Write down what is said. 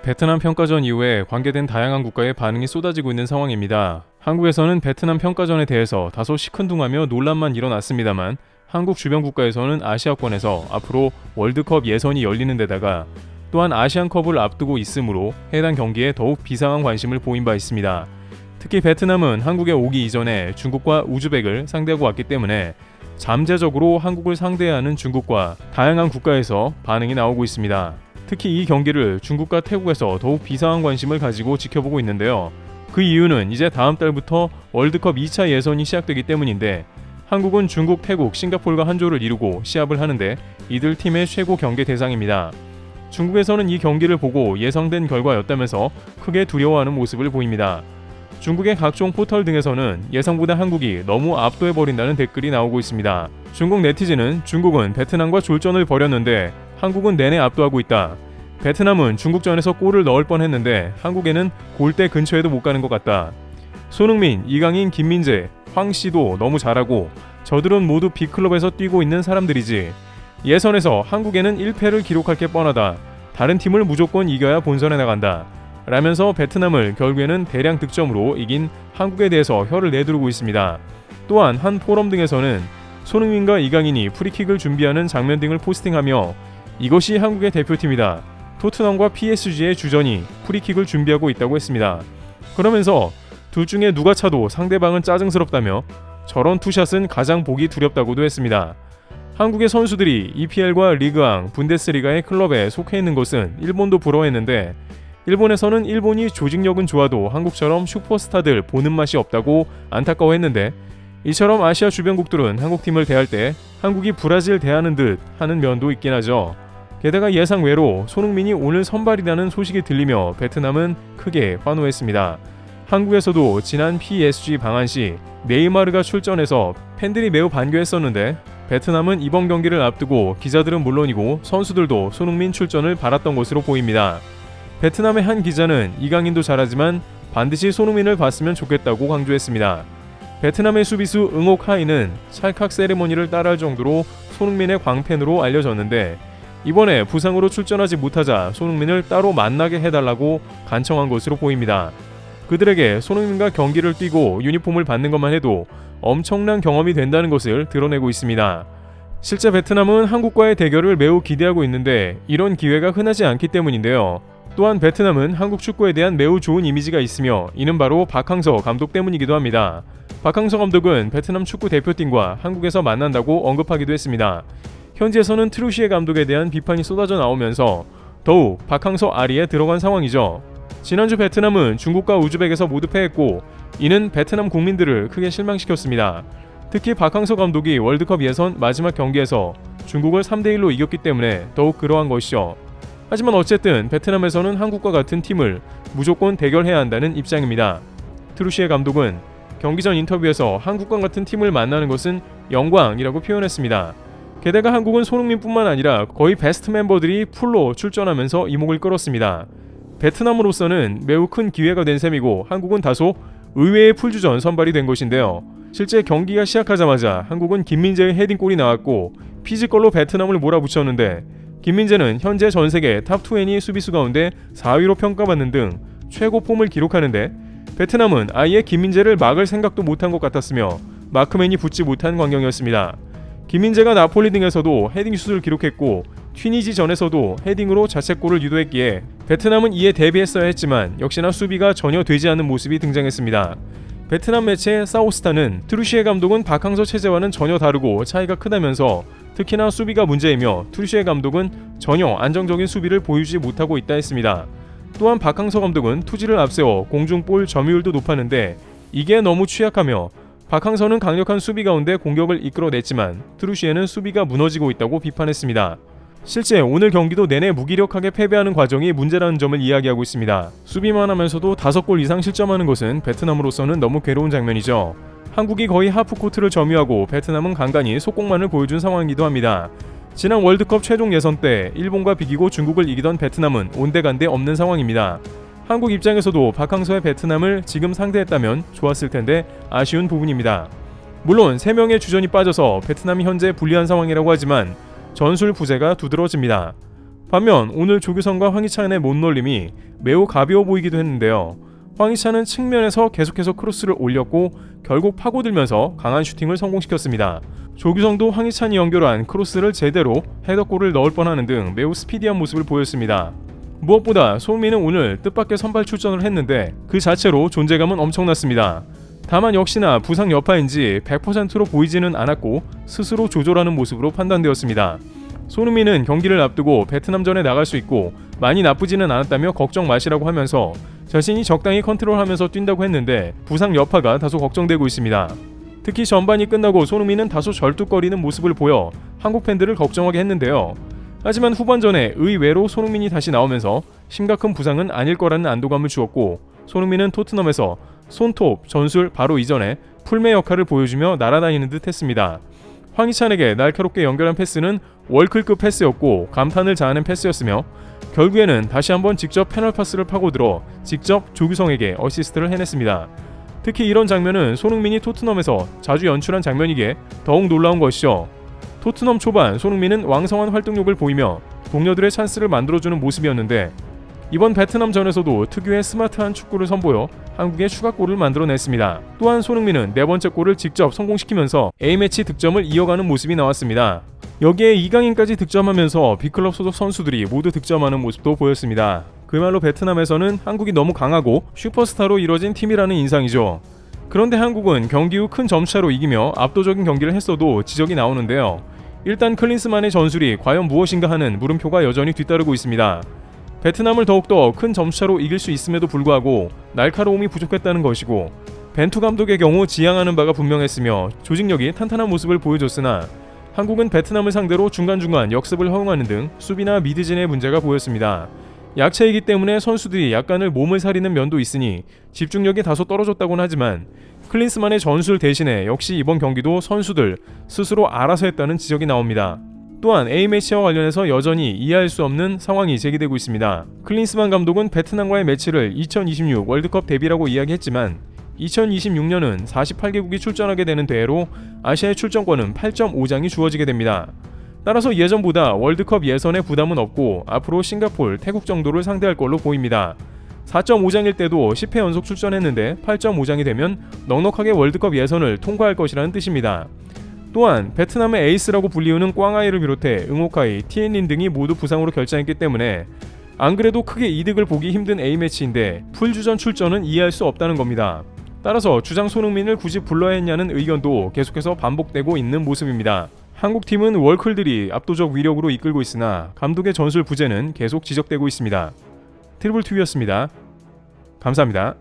베트남 평가전 이후에 관계된 다양한 국가의 반응이 쏟아지고 있는 상황입니다. 한국에서는 베트남 평가전에 대해서 다소 시큰둥하며 논란만 일어났습니다만 한국 주변 국가에서는 아시아권에서 앞으로 월드컵 예선이 열리는 데다가 또한 아시안컵을 앞두고 있으므로 해당 경기에 더욱 비상한 관심을 보인 바 있습니다. 특히 베트남은 한국에 오기 이전에 중국과 우즈벡을 상대하고 왔기 때문에 잠재적으로 한국을 상대해야 하는 중국과 다양한 국가에서 반응이 나오고 있습니다. 특히 이 경기를 중국과 태국에서 더욱 비상한 관심을 가지고 지켜보고 있는데요. 그 이유는 이제 다음 달부터 월드컵 2차 예선이 시작되기 때문인데 한국은 중국, 태국, 싱가포르가 한 조를 이루고 시합을 하는데 이들 팀의 최고 경계 대상입니다. 중국에서는 이 경기를 보고 예상된 결과였다면서 크게 두려워하는 모습을 보입니다. 중국의 각종 포털 등에서는 예상보다 한국이 너무 압도해버린다는 댓글이 나오고 있습니다. 중국 네티즌은 중국은 베트남과 졸전을 벌였는데 한국은 내내 압도하고 있다. 베트남은 중국전에서 골을 넣을 뻔했는데 한국에는 골대 근처에도 못 가는 것 같다. 손흥민, 이강인, 김민재, 황씨도 너무 잘하고 저들은 모두 B클럽에서 뛰고 있는 사람들이지. 예선에서 한국에는 1패를 기록할 게 뻔하다. 다른 팀을 무조건 이겨야 본선에 나간다. 라면서 베트남을 결국에는 대량 득점으로 이긴 한국에 대해서 혀를 내두르고 있습니다. 또한 한 포럼 등에서는 손흥민과 이강인이 프리킥을 준비하는 장면 등을 포스팅하며 이것이 한국의 대표팀이다. 토트넘과 PSG의 주전이 프리킥을 준비하고 있다고 했습니다. 그러면서 둘 중에 누가 차도 상대방은 짜증스럽다며 저런 투샷은 가장 보기 두렵다고도 했습니다. 한국의 선수들이 EPL과 리그왕, 분데스리가의 클럽에 속해 있는 것은 일본도 부러워했는데 일본에서는 일본이 조직력은 좋아도 한국처럼 슈퍼스타들 보는 맛이 없다고 안타까워했는데 이처럼 아시아 주변국들은 한국팀을 대할 때 한국이 브라질 대하는 듯 하는 면도 있긴 하죠. 게다가 예상외로 손흥민이 오늘 선발이라는 소식이 들리며 베트남은 크게 환호했습니다. 한국에서도 지난 PSG 방한 시 네이마르가 출전해서 팬들이 매우 반겨했었는데 베트남은 이번 경기를 앞두고 기자들은 물론이고 선수들도 손흥민 출전을 바랐던 것으로 보입니다. 베트남의 한 기자는 이강인도 잘하지만 반드시 손흥민을 봤으면 좋겠다고 강조했습니다. 베트남의 수비수 응옥 하이는 찰칵 세레모니를 따라할 정도로 손흥민의 광팬으로 알려졌는데 이번에 부상으로 출전하지 못하자 손흥민을 따로 만나게 해달라고 간청한 것으로 보입니다. 그들에게 손흥민과 경기를 뛰고 유니폼을 받는 것만 해도 엄청난 경험이 된다는 것을 드러내고 있습니다. 실제 베트남은 한국과의 대결을 매우 기대하고 있는데 이런 기회가 흔하지 않기 때문인데요. 또한 베트남은 한국 축구에 대한 매우 좋은 이미지가 있으며 이는 바로 박항서 감독 때문이기도 합니다. 박항서 감독은 베트남 축구 대표팀과 한국에서 만난다고 언급하기도 했습니다. 현지에서는 트루시에 감독에 대한 비판이 쏟아져 나오면서 더욱 박항서 아리에 들어간 상황이죠. 지난주 베트남은 중국과 우즈벡에서 모두 패했고 이는 베트남 국민들을 크게 실망시켰습니다. 특히 박항서 감독이 월드컵 예선 마지막 경기에서 중국을 3대1로 이겼기 때문에 더욱 그러한 것이죠. 하지만 어쨌든 베트남에서는 한국과 같은 팀을 무조건 대결해야 한다는 입장입니다. 트루시에 감독은 경기 전 인터뷰에서 한국과 같은 팀을 만나는 것은 영광이라고 표현했습니다. 게다가 한국은 손흥민뿐만 아니라 거의 베스트 멤버들이 풀로 출전하면서 이목을 끌었습니다. 베트남으로서는 매우 큰 기회가 된 셈이고 한국은 다소 의외의 풀주전 선발이 된 것인데요. 실제 경기가 시작하자마자 한국은 김민재의 헤딩골이 나왔고 피지컬로 베트남을 몰아붙였는데 김민재는 현재 전세계 탑20 수비수 가운데 4위로 평가받는 등 최고 폼을 기록하는데 베트남은 아예 김민재를 막을 생각도 못한 것 같았으며 마크맨이 붙지 못한 광경이었습니다. 김민재가 나폴리 등에서도 헤딩슛을 기록했고 튀니지전에서도 헤딩으로 자책골을 유도했기에 베트남은 이에 대비했어야 했지만 역시나 수비가 전혀 되지 않는 모습이 등장했습니다. 베트남 매체 사우스타는 트루시에 감독은 박항서 체제와는 전혀 다르고 차이가 크다면서 특히나 수비가 문제이며 트루시에 감독은 전혀 안정적인 수비를 보여주지 못하고 있다 했습니다. 또한 박항서 감독은 투지를 앞세워 공중볼 점유율도 높았는데 이게 너무 취약하며 박항서는 강력한 수비 가운데 공격을 이끌어냈지만 트루시에는 수비가 무너지고 있다고 비판했습니다. 실제 오늘 경기도 내내 무기력하게 패배하는 과정이 문제라는 점을 이야기하고 있습니다. 수비만 하면서도 5골 이상 실점하는 것은 베트남으로서는 너무 괴로운 장면이죠. 한국이 거의 하프코트를 점유하고 베트남은 간간히 속공만을 보여준 상황이기도 합니다. 지난 월드컵 최종 예선 때 일본과 비기고 중국을 이기던 베트남은 온데간데 없는 상황입니다. 한국 입장에서도 박항서의 베트남을 지금 상대했다면 좋았을 텐데 아쉬운 부분입니다. 물론 3명의 주전이 빠져서 베트남이 현재 불리한 상황이라고 하지만 전술 부재가 두드러집니다. 반면 오늘 조규성과 황희찬의 못놀림이 매우 가벼워 보이기도 했는데요. 황희찬은 측면에서 계속해서 크로스를 올렸고 결국 파고들면서 강한 슈팅을 성공시켰습니다. 조규성도 황희찬이 연결한 크로스를 제대로 헤더골을 넣을 뻔하는 등 매우 스피디한 모습을 보였습니다. 무엇보다 손흥민은 오늘 뜻밖의 선발 출전을 했는데 그 자체로 존재감은 엄청났습니다. 다만 역시나 부상 여파인지 100%로 보이지는 않았고 스스로 조절하는 모습으로 판단되었습니다. 손흥민은 경기를 앞두고 베트남전에 나갈 수 있고 많이 나쁘지는 않았다며 걱정 마시라고 하면서 자신이 적당히 컨트롤하면서 뛴다고 했는데 부상 여파가 다소 걱정되고 있습니다. 특히 전반이 끝나고 손흥민은 다소 절뚝거리는 모습을 보여 한국 팬들을 걱정하게 했는데요. 하지만 후반전에 의외로 손흥민이 다시 나오면서 심각한 부상은 아닐 거라는 안도감을 주었고 손흥민은 토트넘에서 손톱, 전술 바로 이전에 풀메 역할을 보여주며 날아다니는 듯 했습니다. 황희찬에게 날카롭게 연결한 패스는 월클급 패스였고 감탄을 자아낸 패스였으며 결국에는 다시 한번 직접 패널 파스를 파고들어 직접 조규성에게 어시스트를 해냈습니다. 특히 이런 장면은 손흥민이 토트넘에서 자주 연출한 장면이기에 더욱 놀라운 것이죠. 토트넘 초반 손흥민은 왕성한 활동력을 보이며 동료들의 찬스를 만들어주는 모습이었는데 이번 베트남전에서도 특유의 스마트한 축구를 선보여 한국의 추가골을 만들어냈습니다. 또한 손흥민은 네 번째 골을 직접 성공시키면서 A매치 득점을 이어가는 모습이 나왔습니다. 여기에 이강인까지 득점하면서 B클럽 소속 선수들이 모두 득점하는 모습도 보였습니다. 그야말로 베트남에서는 한국이 너무 강하고 슈퍼스타로 이뤄진 팀이라는 인상이죠. 그런데 한국은 경기 후 큰 점차로 이기며 압도적인 경기를 했어도 지적이 나오는데요. 일단 클린스만의 전술이 과연 무엇인가 하는 물음표가 여전히 뒤따르고 있습니다. 베트남을 더욱더 큰 점차로 이길 수 있음에도 불구하고 날카로움이 부족했다는 것이고 벤투 감독의 경우 지향하는 바가 분명했으며 조직력이 탄탄한 모습을 보여줬으나 한국은 베트남을 상대로 중간중간 역습을 허용하는 등 수비나 미드진의 문제가 보였습니다. 약체이기 때문에 선수들이 약간을 몸을 사리는 면도 있으니 집중력이 다소 떨어졌다고는 하지만 클린스만의 전술 대신에 역시 이번 경기도 선수들 스스로 알아서 했다는 지적이 나옵니다. 또한 A매치와 관련해서 여전히 이해할 수 없는 상황이 제기되고 있습니다. 클린스만 감독은 베트남과의 매치를 2026 월드컵 대비라고 이야기했지만 2026년은 48개국이 출전하게 되는 대회로 아시아의 출전권은 8.5장이 주어지게 됩니다. 따라서 예전보다 월드컵 예선에 부담은 없고 앞으로 싱가포르, 태국 정도를 상대할 걸로 보입니다. 4.5장일 때도 10회 연속 출전했는데 8.5장이 되면 넉넉하게 월드컵 예선을 통과할 것이라는 뜻입니다. 또한 베트남의 에이스라고 불리우는 꽝하이를 비롯해 응호카이, 티엔린 등이 모두 부상으로 결장했기 때문에 안 그래도 크게 이득을 보기 힘든 A매치인데 풀주전 출전은 이해할 수 없다는 겁니다. 따라서 주장 손흥민을 굳이 불러야 했냐는 의견도 계속해서 반복되고 있는 모습입니다. 한국팀은 월클들이 압도적 위력으로 이끌고 있으나 감독의 전술 부재는 계속 지적되고 있습니다. 트리블TV였습니다. 감사합니다.